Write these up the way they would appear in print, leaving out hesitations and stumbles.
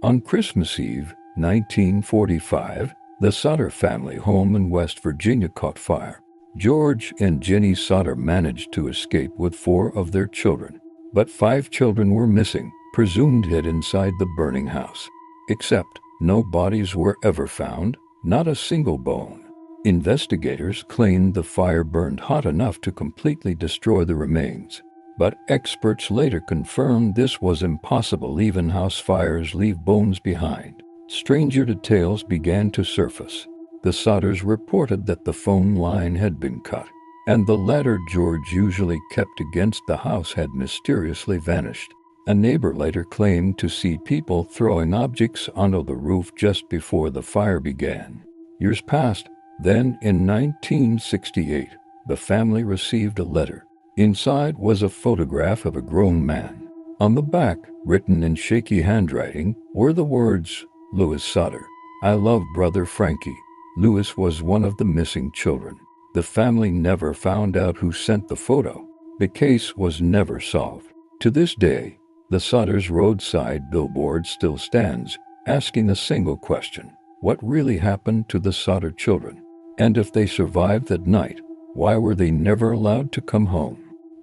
On Christmas Eve, 1945, the Sodder family home in West Virginia caught fire. George and Jenny Sodder managed to escape with 4 of their children, but 5 children were missing, presumed hid inside the burning house. Except, no bodies were ever found, not a single bone. Investigators claimed the fire burned hot enough to completely destroy the remains. But experts later confirmed this was impossible. Even house fires leave bones behind. Stranger details began to surface. The Sodders reported that the phone line had been cut, and the ladder George usually kept against the house had mysteriously vanished. A neighbor later claimed to see people throwing objects onto the roof just before the fire began. Years passed. Then, in 1968, the family received a letter. Inside was a photograph of a grown man. On the back, written in shaky handwriting, were the words, "Louis Sodder. I love brother Frankie." Louis was one of the missing children. The family never found out who sent the photo. The case was never solved. To this day, the Sodders' roadside billboard still stands, asking a single question: what really happened to the Sodder children? And if they survived that night, why were they never allowed to come home?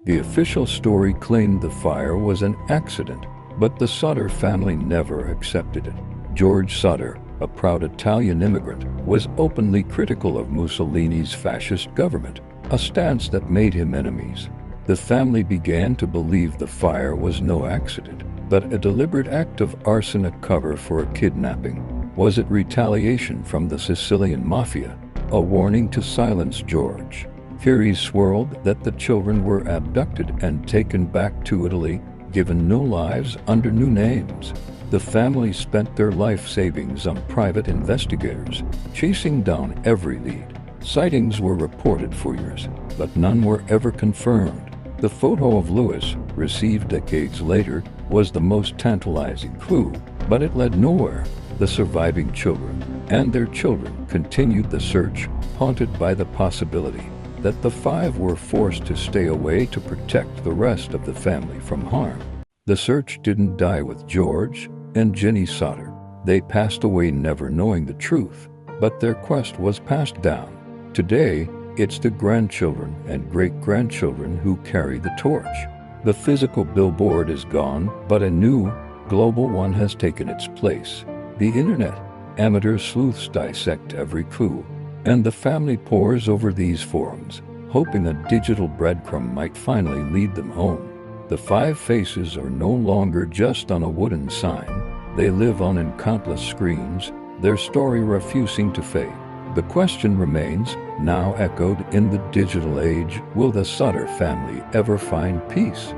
The official story claimed the fire was an accident, but the Sodder family never accepted it. George Sodder, a proud Italian immigrant, was openly critical of Mussolini's fascist government, a stance that made him enemies. The family began to believe the fire was no accident, but a deliberate act of arson, a cover for a kidnapping. Was it retaliation from the Sicilian mafia? A warning to silence George? Theories swirled that the children were abducted and taken back to Italy, given new lives under new names. The family spent their life savings on private investigators, chasing down every lead. Sightings were reported for years, but none were ever confirmed. The photo of Louis, received decades later, was the most tantalizing clue, but it led nowhere. The surviving children and their children continued the search, haunted by the possibility that the 5 were forced to stay away to protect the rest of the family from harm. The search didn't die with George and Jenny Sodder. They passed away never knowing the truth, but their quest was passed down. Today, it's the grandchildren and great-grandchildren who carry the torch. The physical billboard is gone, but a new, global one has taken its place. The internet. Amateur sleuths dissect every clue, and the family pores over these forums, hoping a digital breadcrumb might finally lead them home. The 5 faces are no longer just on a wooden sign. They live on in countless screens, their story refusing to fade. The question remains, now echoed in the digital age: will the Sodder family ever find peace?